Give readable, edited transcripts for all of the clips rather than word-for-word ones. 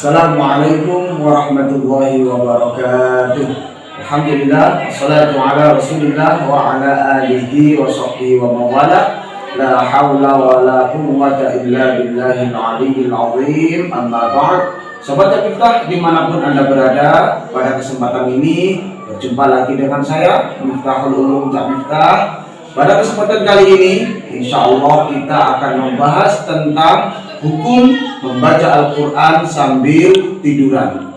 Assalamualaikum warahmatullahi wabarakatuh. Alhamdulillah, wassalatu ala rasulillah wa ala alihi wa sahbihi wa mawala. La hawla wa la quwwata illa billahil aliyyil azim. Amma ba'd. Sobat Miftah dimanapun Anda berada, pada kesempatan ini berjumpa lagi dengan saya Miftahul Ulum Cak Miftah. Pada kesempatan kali ini insya Allah kita akan membahas tentang hukum membaca Al-Quran sambil tiduran.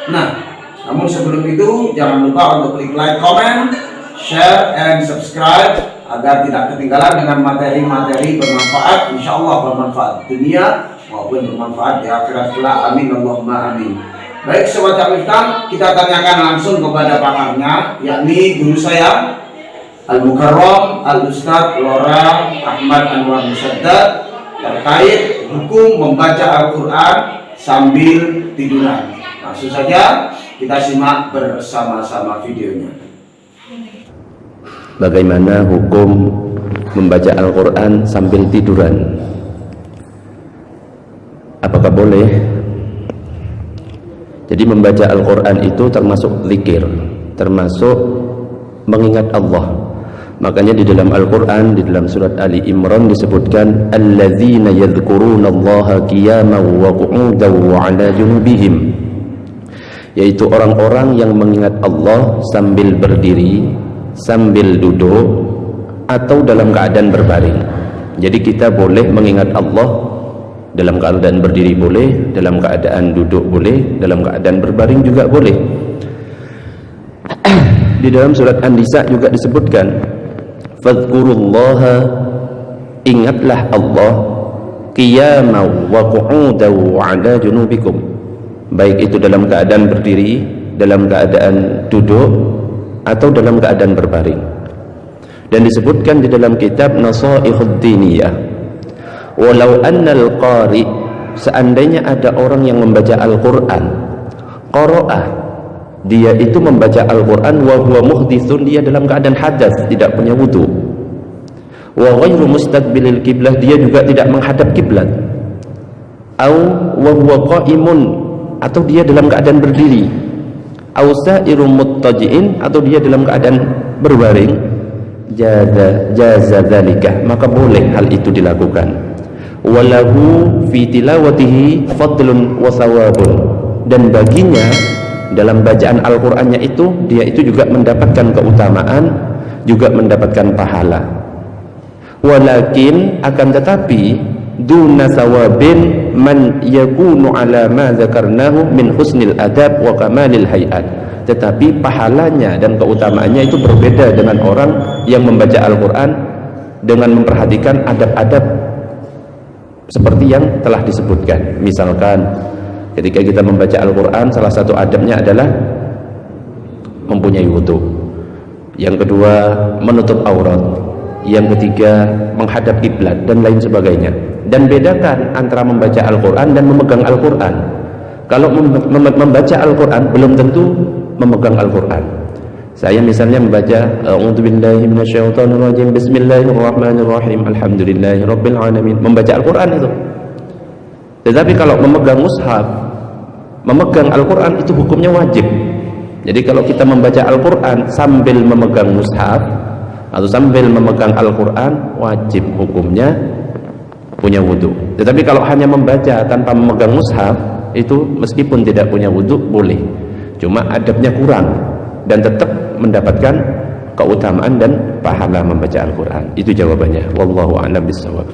Nah, namun sebelum itu jangan lupa untuk klik like, comment, share, and subscribe agar tidak ketinggalan dengan materi-materi bermanfaat, insya Allah bermanfaat dunia maupun bermanfaat di akhirat kelak. Amin Allahumma amin. Baik Sobat Miftah, kita tanyakan langsung kepada pakarnya, yakni guru saya Al-Mukarram Al-Ustadz Lora Ahmad Anwar Musaddad, terkait hukum membaca Al-Quran sambil tiduran. Langsung saja kita simak bersama-sama videonya. Bagaimana hukum membaca Al-Quran sambil tiduran? Apakah boleh? Jadi membaca Al-Quran itu termasuk zikir, termasuk mengingat Allah. Makanya di dalam Al-Quran, di dalam surat Ali Imran disebutkan alladzina yadhkurunallaha qiyaman wa qu'udan wa 'ala junubihim, yaitu orang-orang yang mengingat Allah sambil berdiri, sambil duduk, atau dalam keadaan berbaring. Jadi kita boleh mengingat Allah dalam keadaan berdiri boleh, dalam keadaan duduk boleh, dalam keadaan berbaring juga boleh. Di dalam surat An-Nisa juga disebutkan fadhkurullaha, ingatlah Allah, qiyaman wa qu'udan wa 'ala junubikum, baik itu dalam keadaan berdiri, dalam keadaan duduk, atau dalam keadaan berbaring. Dan disebutkan di dalam kitab Nasaihud Diniyah, walau annal qari, seandainya ada orang yang membaca Al-Quran, qara'ah, dia itu membaca Al-Quran wa huwa muhdithun, dia dalam keadaan hadas, tidak punya wudu, wa ghairu mustaqbilil qiblah, dia juga tidak menghadap kiblat, au wa huwa qa'imun, atau dia dalam keadaan berdiri, au sa'irum muttaji'in, atau dia dalam keadaan berbaring, jaza dzalika, maka boleh hal itu dilakukan. Walahu fi tilawatihi fadlun wa thawabun, dan baginya dalam bacaan Al-Qur'annya itu, dia itu juga mendapatkan keutamaan, juga mendapatkan pahala. Walakin, akan tetapi, duna thawabin man yakunu ala ma dzakarnahu min husnil adab wa kamalil hayat, tetapi pahalanya dan keutamaannya itu berbeda dengan orang yang membaca Al-Quran dengan memperhatikan adab-adab seperti yang telah disebutkan. Misalkan ketika kita membaca Al-Quran, salah satu adabnya adalah mempunyai wudu, yang kedua menutup aurat, yang ketiga menghadap kiblat, dan lain sebagainya. Dan bedakan antara membaca Al-Quran dan memegang Al-Quran. Kalau membaca Al-Quran belum tentu memegang Al-Quran. Saya misalnya membaca a'udzubillahi minasyaitonirrajim, bismillahirrahmanirrahim, alhamdulillahirabbil alamin, membaca Al-Quran itu. Tetapi kalau memegang mushaf, memegang Al-Quran itu hukumnya wajib. Jadi kalau kita membaca Al-Quran sambil memegang mushaf atau sambil memegang Al-Quran, wajib hukumnya punya wudhu. Tetapi kalau hanya membaca tanpa memegang mushaf, itu meskipun tidak punya wudhu boleh, cuma adabnya kurang dan tetap mendapatkan keutamaan dan pahala membaca Al-Quran. Itu jawabannya. Wallahu a'lam bishawab.